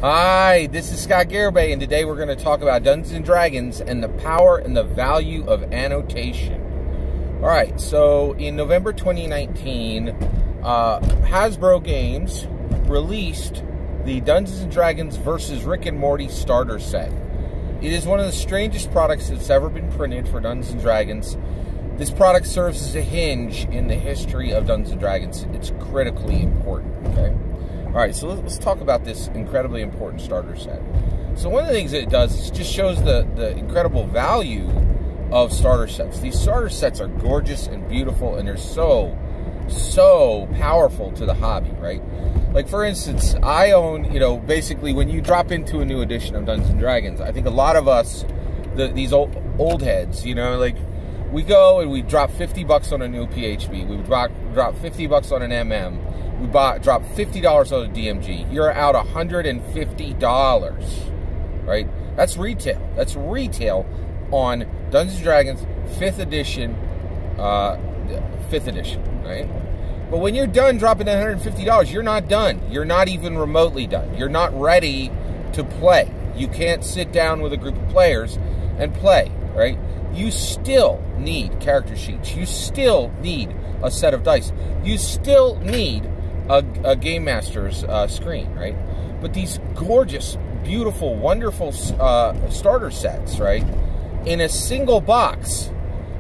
Hi, this is Scott Garibay, and today we're going to talk about Dungeons & Dragons and the power and the value of annotation. Alright, so in November 2019, Hasbro Games released the Dungeons & Dragons vs. Rick and Morty starter set. It is one of the strangest products that's ever been printed for Dungeons & Dragons. This product serves as a hinge in the history of Dungeons & Dragons. It's critically important, okay? Alright, so let's talk about this incredibly important starter set. So one of the things that it does is it just shows the incredible value of starter sets. These starter sets are gorgeous and beautiful, and they're so powerful to the hobby, right? Like, for instance, I own, basically when you drop into a new edition of Dungeons & Dragons, I think a lot of us, these old heads, like, we go and we drop $50 on a new PHB, we drop $50 on an MM, we drop $50 on a DMG. You're out $150, right? That's retail. That's retail on Dungeons & Dragons 5th edition, right? But when you're done dropping that $150, you're not done. You're not even remotely done. You're not ready to play. You can't sit down with a group of players and play, right? You still need character sheets. You still need a set of dice. You still need a Game Master's screen, right? But these gorgeous, beautiful, wonderful starter sets, right? In a single box,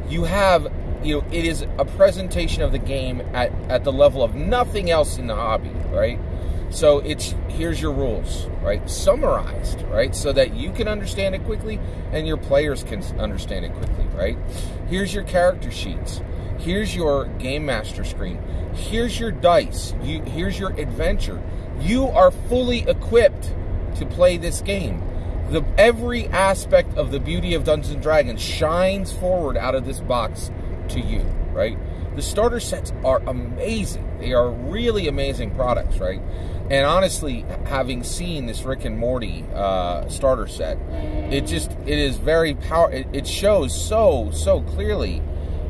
you have, it is a presentation of the game at the level of nothing else in the hobby, right? So here's your rules, right? Summarized, right? So that you can understand it quickly and your players can understand it quickly, right? Here's your character sheets. Here's your Game Master screen. Here's your dice. Here's your adventure. You are fully equipped to play this game. Every aspect of the beauty of Dungeons & Dragons shines forward out of this box to you, right? The starter sets are amazing. They are really amazing products, right? And honestly, having seen this Rick and Morty starter set, it is very powerful. It shows so clearly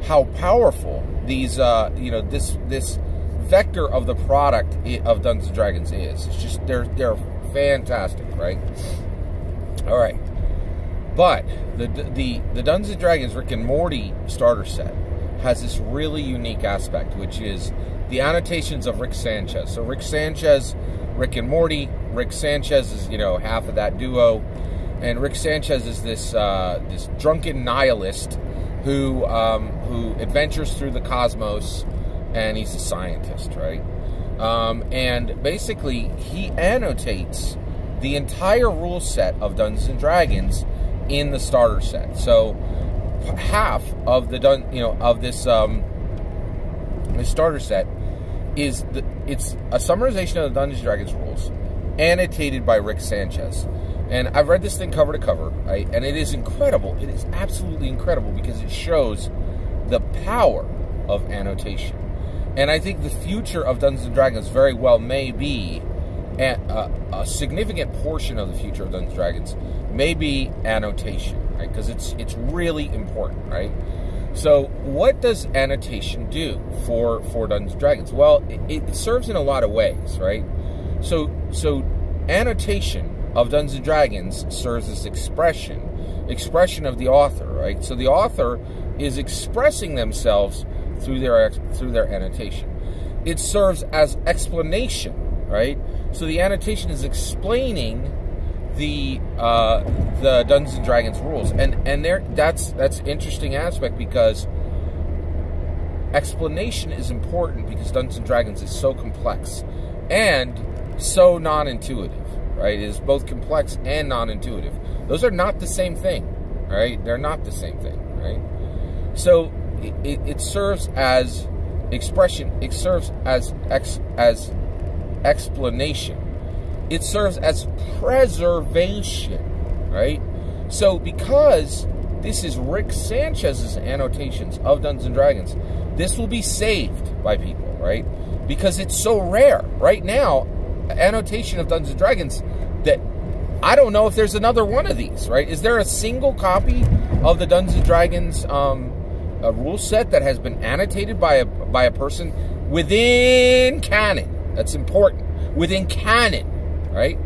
how powerful these, this vector of the product of Dungeons & Dragons is. It's just, they're fantastic, right? All right. But the Dungeons & Dragons Rick and Morty starter set has this really unique aspect, which is the annotations of Rick Sanchez. So Rick Sanchez, Rick and Morty, Rick Sanchez is, half of that duo. And Rick Sanchez is this drunken nihilist who adventures through the cosmos, and he's a scientist, right? And basically, he annotates the entire rule set of Dungeons & Dragons in the starter set. So half of this starter set is it's a summarization of the Dungeons & Dragons rules, annotated by Rick Sanchez. And I've read this thing cover to cover, right? And it is incredible. It is absolutely incredible because it shows the power of annotation. And I think the future of Dungeons & Dragons very well may be a significant portion of the future of Dungeons & Dragons may be annotation, right? Because it's really important, right? So what does annotation do for Dungeons & Dragons? Well, it serves in a lot of ways, right? So annotation of Dungeons & Dragons serves as expression of the author, right? So the author is expressing themselves through their annotation. It serves as explanation, right? So the annotation is explaining the Dungeons & Dragons rules, and that's an interesting aspect because explanation is important because Dungeons & Dragons is so complex and so non-intuitive. Right? It is both complex and non-intuitive. Those are not the same thing, right? They're not the same thing, right? So it serves as expression. It serves as explanation. It serves as preservation, right? So because this is Rick Sanchez's annotations of Dungeons & Dragons, this will be saved by people, right? Because it's so rare. Right now, annotation of Dungeons & Dragons, that I don't know if there's another one of these, right? Is there a single copy of the Dungeons & Dragons rule set that has been annotated by a person within canon? That's important. Within canon, right?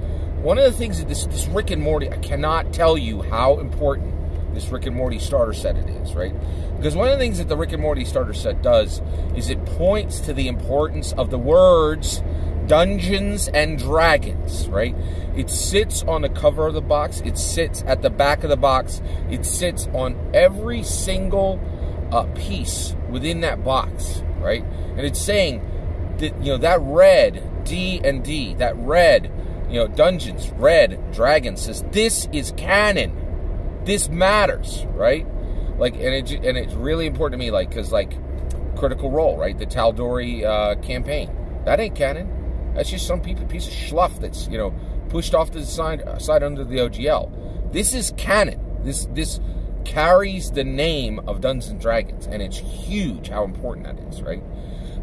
one of the things that this Rick and Morty, I cannot tell you how important this Rick and Morty starter set it is, right? Because one of the things that the Rick and Morty starter set does is it points to the importance of the words Dungeons and Dragons, right? It sits on the cover of the box. It sits at the back of the box. It sits on every single piece within that box, right? And it's saying that, you know, that red D&D, that red, you know, Dungeons, red Dragons says this is canon. This matters, right? Like, and it's really important to me, like, because, like, Critical Role, right? The Tal'Dorei campaign, that ain't canon. That's just some piece of schluff that's, you know, pushed off to the side under the OGL. This is canon. This carries the name of Dungeons and Dragons, and it's huge how important that is, right?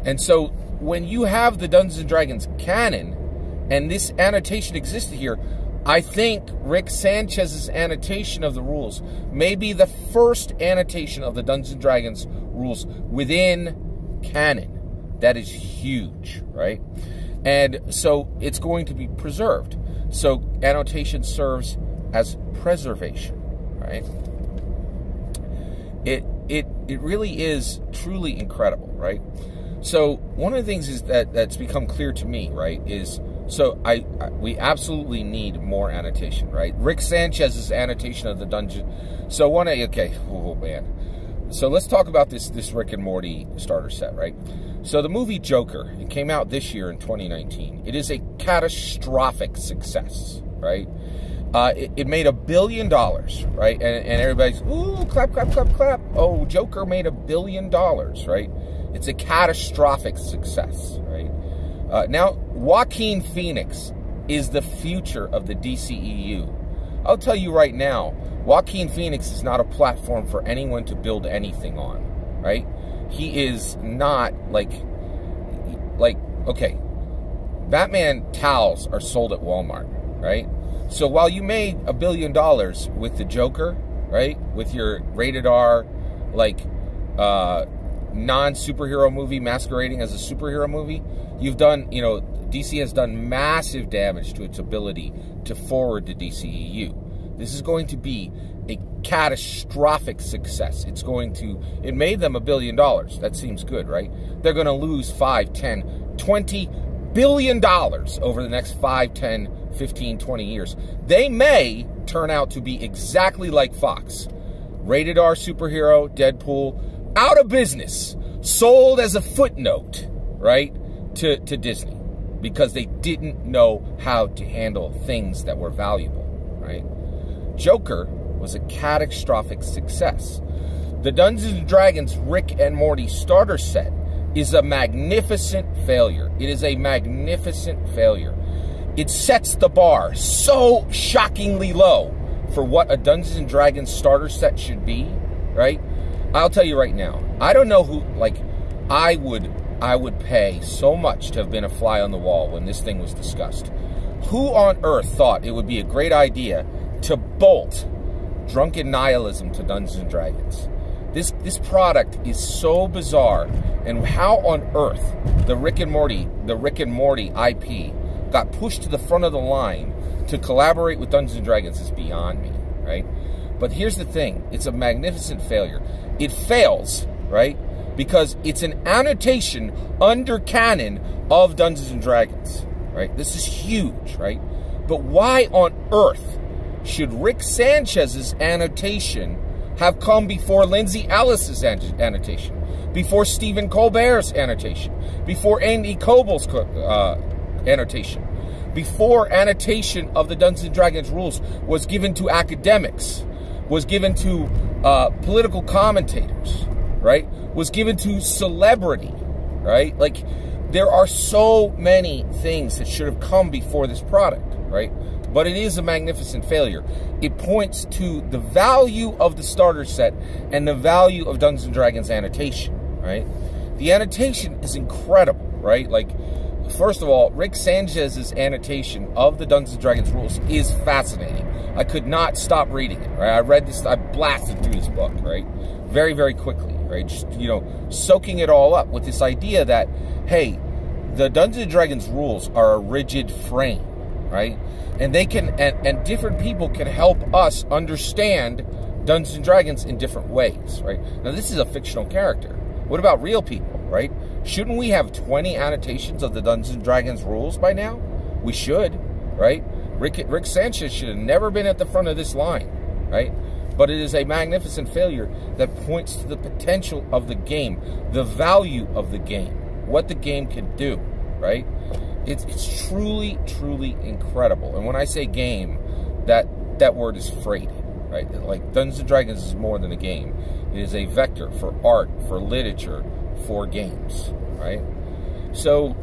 And so when you have the Dungeons and Dragons canon, and this annotation existed here, I think Rick Sanchez's annotation of the rules may be the first annotation of the Dungeons and Dragons rules within canon. That is huge, right? And so it's going to be preserved. So annotation serves as preservation, right? It really is truly incredible, right? So one of the things is that's become clear to me, right, is so we absolutely need more annotation, right? Rick Sanchez's annotation of the dungeon. So okay, oh man. So let's talk about this Rick and Morty starter set, right? So the movie Joker, it came out this year in 2019. It is a catastrophic success, right? It made $1 billion, right? And everybody's, ooh, clap, clap, clap, clap. Oh, Joker made $1 billion, right? It's a catastrophic success, right? Now, Joaquin Phoenix is the future of the DCEU. I'll tell you right now, Joaquin Phoenix is not a platform for anyone to build anything on, right? He is not like, okay, Batman towels are sold at Walmart, right? So while you made $1 billion with the Joker, right, with your rated R, like, non-superhero movie masquerading as a superhero movie, you've done, you know, DC has done massive damage to its ability to forward the DCEU. This is going to be a catastrophic success. It made them $1 billion. That seems good, right? They're going to lose 5, 10, $20 billion over the next 5, 10, 15, 20 years. They may turn out to be exactly like Fox. Rated R superhero, Deadpool, out of business, sold as a footnote, right, to Disney, because they didn't know how to handle things that were valuable, right? Joker was a catastrophic success. The Dungeons & Dragons Rick and Morty starter set is a magnificent failure. It is a magnificent failure. It sets the bar so shockingly low for what a Dungeons & Dragons starter set should be, right? I'll tell you right now, I don't know who, like, I would pay so much to have been a fly on the wall when this thing was discussed. Who on earth thought it would be a great idea to bolt drunken nihilism to Dungeons & Dragons? This product is so bizarre, and how on earth the Rick and Morty IP got pushed to the front of the line to collaborate with Dungeons & Dragons is beyond me, right? But here's the thing, it's a magnificent failure. It fails, right? Because it's an annotation under canon of Dungeons & Dragons, right? This is huge, right? But why on earth should Rick Sanchez's annotation have come before Lindsay Ellis's annotation, before Stephen Colbert's annotation, before Andy Coble's annotation, before annotation of the Dungeons & Dragons rules was given to academics, was given to political commentators, right? Was given to celebrity, right? Like, there are so many things that should have come before this product, right? But it is a magnificent failure. It points to the value of the starter set and the value of Dungeons & Dragons annotation, right? The annotation is incredible, right? Like, first of all, Rick Sanchez's annotation of the Dungeons & Dragons rules is fascinating. I could not stop reading it, right? I blasted through this book, right? Very, very quickly, right? Just, you know, soaking it all up with this idea that, hey, the Dungeons & Dragons rules are a rigid frame, right? And they can, and different people can help us understand Dungeons and Dragons in different ways, right? Now, this is a fictional character. What about real people, right? Shouldn't we have 20 annotations of the Dungeons and Dragons rules by now? We should, right? Rick Sanchez should have never been at the front of this line, right? But it is a magnificent failure that points to the potential of the game, the value of the game, what the game can do, right? It's truly, truly incredible. And when I say game, that word is freighted, right? Like, Dungeons and Dragons is more than a game. It is a vector for art, for literature, for games, right? So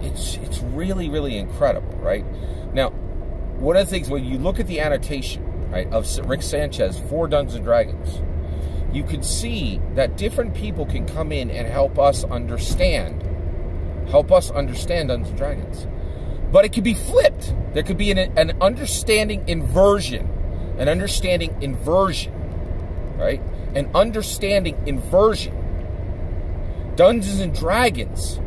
it's really, really incredible, right? Now, one of the things, when you look at the annotation, right, of Rick Sanchez for Dungeons and Dragons, you can see that different people can come in and help us understand Dungeons and Dragons. But it could be flipped. There could be an understanding inversion. An understanding inversion, right? An understanding inversion. Dungeons and Dragons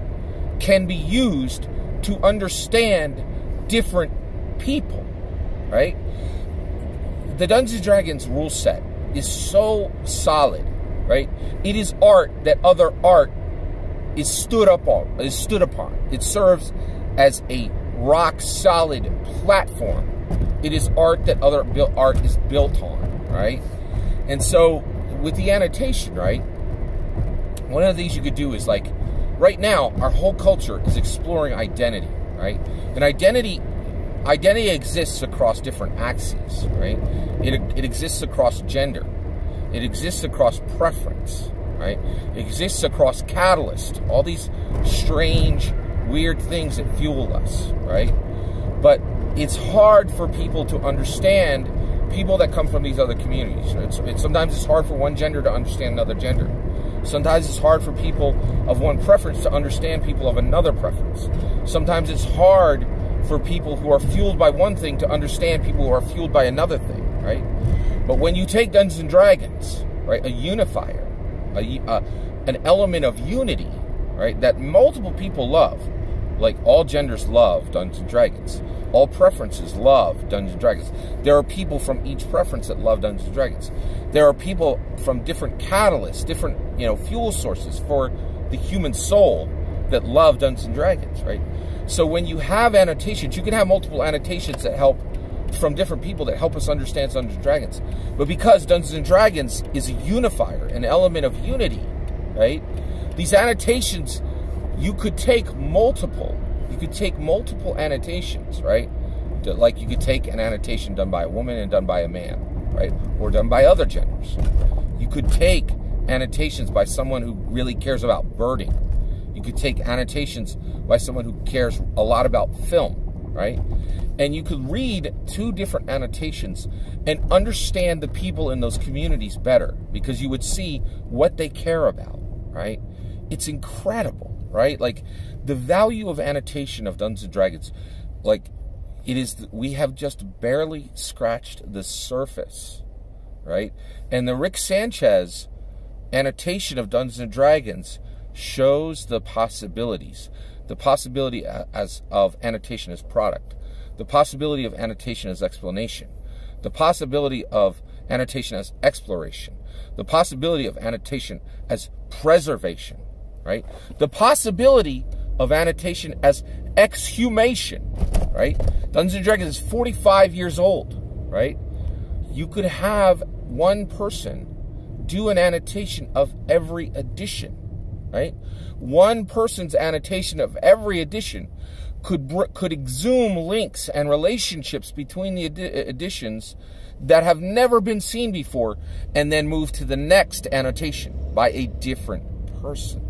can be used to understand different people, right? The Dungeons and Dragons rule set is so solid, right? It is art that other art is stood upon. It serves as a rock solid platform. It is art that other art is built on, right? And so with the annotation, right, one of the things you could do is, like, right now our whole culture is exploring identity, right? And identity exists across different axes, right? It exists across gender. It exists across preference, right? It exists across catalyst, all these strange, weird things that fuel us, right? But it's hard for people to understand people that come from these other communities. Sometimes it's hard for one gender to understand another gender. Sometimes it's hard for people of one preference to understand people of another preference. Sometimes it's hard for people who are fueled by one thing to understand people who are fueled by another thing, right? But when you take Dungeons and Dragons, right, a unifier, an element of unity, right, that multiple people love, like all genders love Dungeons and Dragons. All preferences love Dungeons and Dragons. There are people from each preference that love Dungeons and Dragons. There are people from different catalysts, different, fuel sources for the human soul that love Dungeons and Dragons, right? So when you have annotations, you can have multiple annotations that help from different people that help us understand Dungeons and Dragons. But because Dungeons and Dragons is a unifier, an element of unity, right? These annotations, you could take multiple annotations, right? Like, you could take an annotation done by a woman and done by a man, right? Or done by other genders. You could take annotations by someone who really cares about birding. You could take annotations by someone who cares a lot about film, right? And you could read two different annotations and understand the people in those communities better, because you would see what they care about, right? It's incredible, right? Like, the value of annotation of Dungeons and Dragons, like, we have just barely scratched the surface, right? And the Rick Sanchez annotation of Dungeons and Dragons shows the possibilities. The possibility of annotation as product. The possibility of annotation as explanation. The possibility of annotation as exploration. The possibility of annotation as preservation, right? The possibility of annotation as exhumation, right? Dungeons and Dragons is 45 years old, right? You could have one person do an annotation of every edition, right? One person's annotation of every edition could exhume links and relationships between the editions that have never been seen before, and then move to the next annotation by a different person,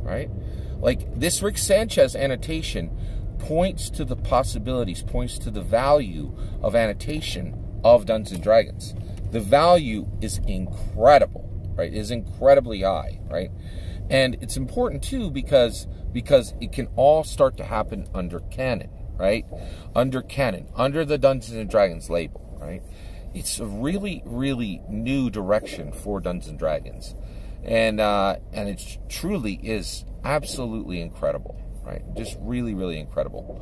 right? Like, this Rick Sanchez annotation points to the possibilities, points to the value of annotation of Dungeons and Dragons. The value is incredible, right? It is incredibly high, right? And it's important too because it can all start to happen under canon, right? Under canon, under the Dungeons and Dragons label, right? It's a really, really new direction for Dungeons and Dragons. And it truly is absolutely incredible, right? Just really, really incredible.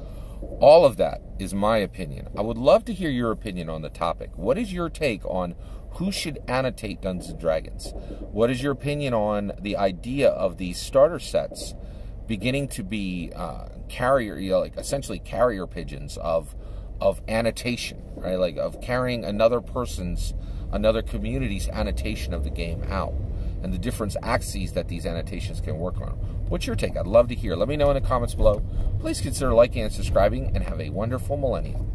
All of that is my opinion. I would love to hear your opinion on the topic. What is your take on who should annotate Dungeons & Dragons? What is your opinion on the idea of these starter sets beginning to be essentially carrier pigeons of annotation, right? Like of carrying another community's annotation of the game out, and the different axes that these annotations can work on. What's your take? I'd love to hear. Let me know in the comments below. Please consider liking and subscribing, and have a wonderful millennium.